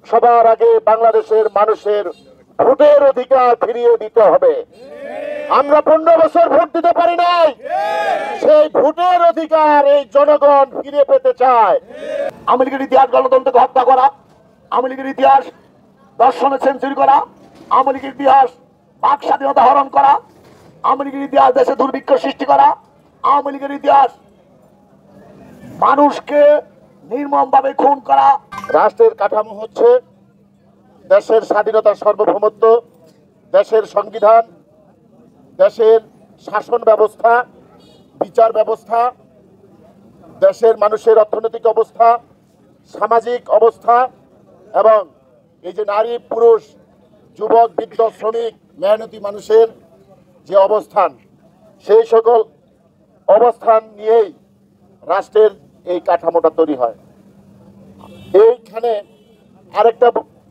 সবার আগে বাংলাদেশের মানুষের ভোটের অধিকার ফিরিয়ে দিতে হবে। আমরা 15 বছর ভোট দিতে পারি নাই, সেই ভোটের অধিকার এই জনগণ ফিরে পেতে চায়। আওয়ামী লীগের ইতিহাস গণতন্ত্রকে হত্যা করা, আওয়ামী লীগের ইতিহাস দর্শনে সেঞ্চুরি করা, আওয়ামী লীগের ইতিহাস বাক স্বাধীনতা হরণ করা, আওয়ামী লীগের ইতিহাস দেশে দুর্ভিক্ষ সৃষ্টি করা, আওয়ামী লীগের ইতিহাস মানুষকে নির্মমভাবে খুন করা। রাষ্ট্রের কাঠামো হচ্ছে দেশের স্বাধীনতার সার্বভৌমত্ব, দেশের সংবিধান, দেশের শাসন ব্যবস্থা, বিচার ব্যবস্থা, দেশের মানুষের অর্থনৈতিক অবস্থা, সামাজিক অবস্থা এবং এই যে নারী পুরুষ যুবক বৃদ্ধ শ্রমিক মেহনতি মানুষের যে অবস্থান, সেই সকল অবস্থান নিয়েই রাষ্ট্রের এই কাঠামোটা তৈরি হয়। এইখানে আরেকটা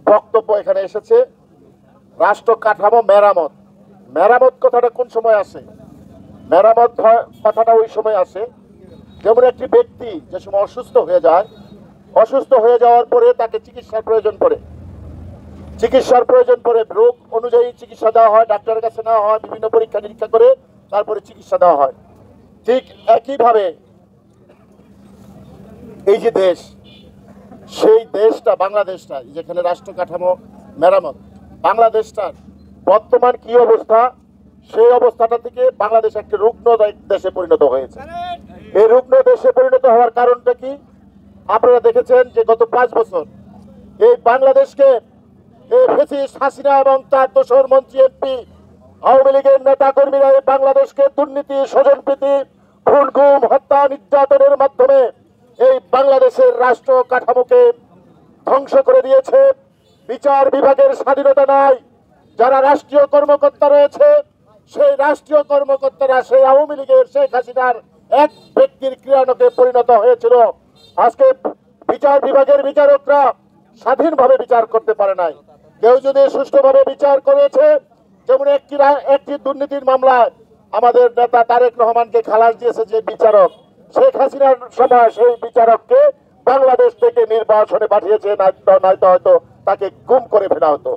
বক্তব্য এখানে এসেছে, রাষ্ট্র কাঠামো মেরামত। মেরামত কথাটা কোন সময় আসে? মেরামত কথাটা ওই সময় আসে যেমন একটি ব্যক্তি যে সময় অসুস্থ হয়ে যায়, অসুস্থ হয়ে যাওয়ার পরে তাকে চিকিৎসার প্রয়োজন পড়ে, চিকিৎসার প্রয়োজন পড়ে রোগ অনুযায়ী চিকিৎসা দেওয়া হয়, ডাক্তারের কাছে নেওয়া হয়, বিভিন্ন পরীক্ষা নিরীক্ষা করে তারপরে চিকিৎসা দেওয়া হয়। ঠিক একইভাবে এই যে দেশ, সেই দেশটা বাংলাদেশটা যেখানে রাষ্ট্র কাঠামো মেরামত, বাংলাদেশটার বর্তমান কি অবস্থা, সেই অবস্থাটা থেকে বাংলাদেশ একটি রুগ্ন দেশে পরিণত হয়েছে। এই রুগ্ন দেশে পরিণত হওয়ার কারণটা কি? আপনারা দেখেছেন যে গত 5 বছর এই বাংলাদেশকে এই ফ্যাসিস্ট হাসিনা এবং তার দোসর মন্ত্রী এমপি আওয়ামী লীগের নেতা কর্মীরা এই বাংলাদেশকে দুর্নীতি, স্বজনপ্রীতি, খুন গুম, হত্যা, নির্যাতনের মাধ্যমে এই বাংলাদেশের রাষ্ট্র কাঠামোকে ধ্বংস করে দিয়েছে। বিচার বিভাগের স্বাধীনতা নাই। যারা রাষ্ট্রীয় কর্মকর্তা রয়েছে, সেই রাষ্ট্রীয় কর্মকর্তারা সেই আওয়ামী লীগের শেখ হাসিনার এক ব্যক্তির ক্রিয়ানকে পরিণত হয়েছিল। আজকে বিচার বিভাগের বিচারকরা স্বাধীনভাবে বিচার করতে পারে নাই। কেউ যদি সুষ্ঠুভাবে বিচার করেছে, যেমন একটি দুর্নীতির মামলায় আমাদের নেতা তারেক রহমানকে খালাস দিয়েছে যে বিচারক, শেখ হাসিনার সময় সেই বিচারককে বাংলাদেশ থেকে নির্বাসনে পাঠিয়েছে, নয়তো হয়তো তাকে গুম করে ফেলা হতো।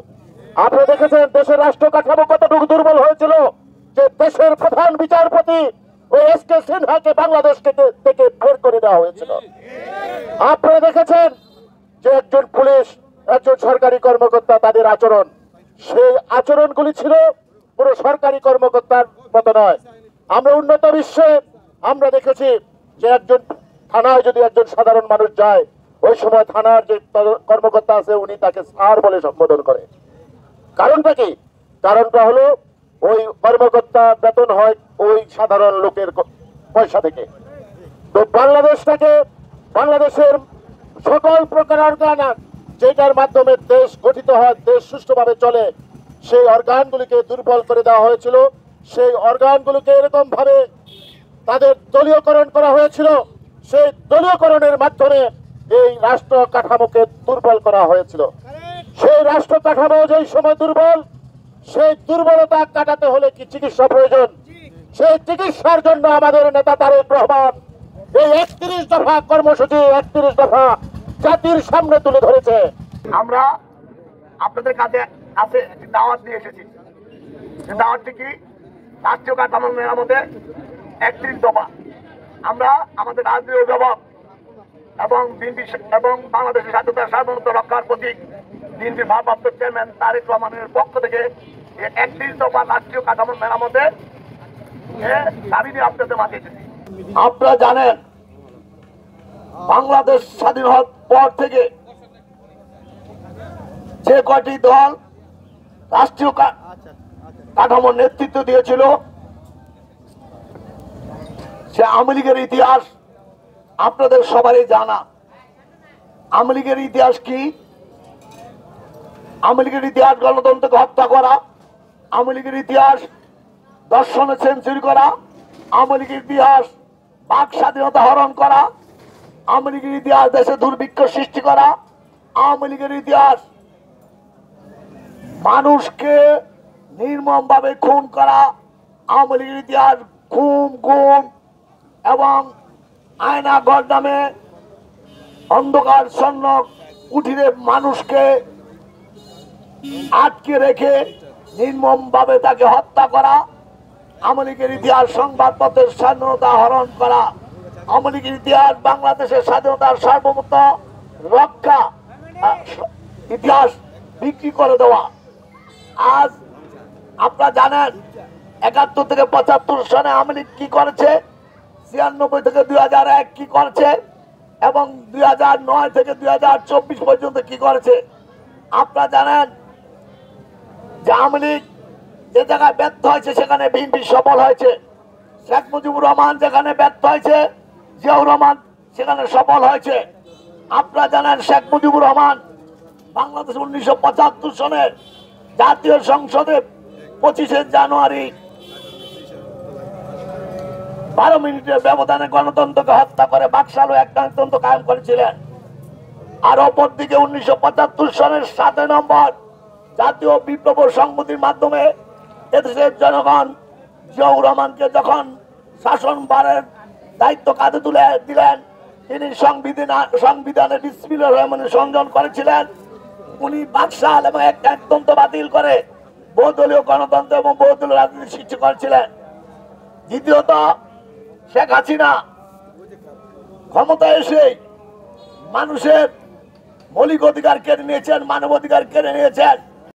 আপনারা দেখেছেন দেশের রাষ্ট্র কাঠামো কতটুকু দুর্বল হয়েছিল যে দেশের প্রধান বিচারপতি ওই এসকে সিনহাকে বাংলাদেশ থেকে বের করে দেওয়া হয়েছিল। আপনারা দেখেছেন যে একজন পুলিশ, একজন সরকারি কর্মকর্তা, তাদের আচরণ, সেই আচরণগুলি ছিল পুরো সরকারি কর্মকর্তার মতো নয়। আমরা উন্নত বিশ্বে আমরা দেখেছি যে একজন থানায় যদি একজন সাধারণ মানুষ যায়, ওই সময় থানার যে কর্মকর্তা আছে উনি তাকে স্যার বলে সম্বোধন করে। কারণটা কি? কারণটা হলো ওই কর্মকর্তা বেতন হয় ওই সাধারণ লোকের পয়সা থেকে। তো বাংলাদেশের সকল প্রকার অর্গান যেটার মাধ্যমে দেশ গঠিত হয়, দেশ সুষ্ঠুভাবে চলে, সেই অর্গানগুলিকে দুর্বল করে দেওয়া হয়েছিল। সেই অর্গানগুলোকে এরকম ভাবে তাদের দলীয়করণ করা হয়েছিল। সেই দলীয়করণের মাধ্যমে এই রাষ্ট্র কাঠামোকে দুর্বল করা হয়েছিল। সেই রাষ্ট্র কাঠামো যেই সময় দুর্বল, সেই দুর্বলতা কাটাতে হলে কি চিকিৎসা প্রয়োজন? সেই চিকিৎসার জন্য আমাদের নেতা তারেক রহমান এই 31 দফা কর্মসূচি, 31 দফা জাতির সামনে তুলে ধরেছে। আমরা আপনাদের কাছে আছে একটি দাওয়াত নিয়ে এসেছি। দাওয়াতটি কি? রাষ্ট্রীয় কাঠামো মেরামতে 31 দফা। আমরা আমাদের রাজনীতি অভিভাবক এবং বাংলাদেশের স্বাধীনতার সার্বভৌমত্ব রক্ষার প্রতীক বিএনপির ভারপ্রাপ্ত চেয়ারম্যান তারেক রহমানের পক্ষ থেকে 31 দফা রাষ্ট্রীয় কাঠামো মেরামতে দাবি নিয়ে আপনাদের মাঝে এসেছি। আপনারা জানেন বাংলাদেশ স্বাধীন হওয়ার পর থেকে যে কয়টি দল রাষ্ট্রীয় কাঠামোর নেতৃত্ব দিয়েছিল, সে আওয়ামী লীগের ইতিহাস আপনাদের সবারই জানা। আওয়ামী লীগের ইতিহাস কি? আওয়ামী লীগের ইতিহাস গণতন্ত্রকে হত্যা করা, আওয়ামী লীগের ইতিহাস দর্শনে সেঞ্চুরি করা, আওয়ামী লীগের ইতিহাস বাক স্বাধীনতা হরণ করা, আওয়ামী লীগের ইতিহাস দেশে দুর্ভিক্ষ সৃষ্টি করা, আওয়ামী লীগের ইতিহাস মানুষকে নির্মমভাবে খুন করা, আওয়ামী লীগের ইতিহাস খুন গুম এবং আয়না ঘর নামে অন্ধকার স্বর্ণ কুঠিরে মানুষকে আটকে রেখে নির্মমভাবে তাকে হত্যা করা, আওয়ামী লীগের ইতিহাস সংবাদপত্রের স্বাধীনতা হরণ করা, আওয়ামী লীগের ইতিহাস বাংলাদেশের স্বাধীনতার সার্বভৌমত্ব রক্ষা ইতিহাস বিক্রি করে দেওয়া। আজ আপনারা জানেন 71 থেকে 75 সনে আওয়ামী লীগ কি করেছে, 96 থেকে 2001 কি করেছে এবং 2009 থেকে 2024 পর্যন্ত কি করেছে। আপনারা জানেন যে আওয়ামী লীগ যে জায়গায় ব্যর্থ হয়েছে সেখানে বিএনপি সফল হয়েছে। শেখ মুজিবুর রহমান যেখানে ব্যর্থ হয়েছে, জিয়াউর রহমান সেখানে সফল হয়েছে। আপনারা জানেন শেখ মুজিবুর রহমান বাংলাদেশ 1975 সনের জাতীয় সংসদে 25শে জানুয়ারি 12 মিনিটের ব্যবধানে গণতন্ত্রকে হত্যা করে বাকশাল ও একনায়কতন্ত্র কায়েম করেছিলেন। আর অপরদিকে 1975 সনের 7 নম্বর জাতীয় বিপ্লব সংহতির মাধ্যমে এদেশের জনগণ জিয়াউর রহমানকে যখন শাসনভারের দায়িত্ব কাঁধে তুলে দিলেন, তিনি সংবিধানে বিসমিল্লাহির রহমানির সংযোজন করেছিলেন। উনি বাকশাল এবং একনায়কতন্ত্র বাতিল করে বহুদলীয় গণতন্ত্র এবং বহুদলীয় রাজনীতি সৃষ্টি করেছিলেন। দ্বিতীয়ত, শেখ হাসিনা ক্ষমতায় এসে মানুষের মৌলিক অধিকার কেড়ে নিয়েছেন, মানবাধিকার কেড়ে নিয়েছেন।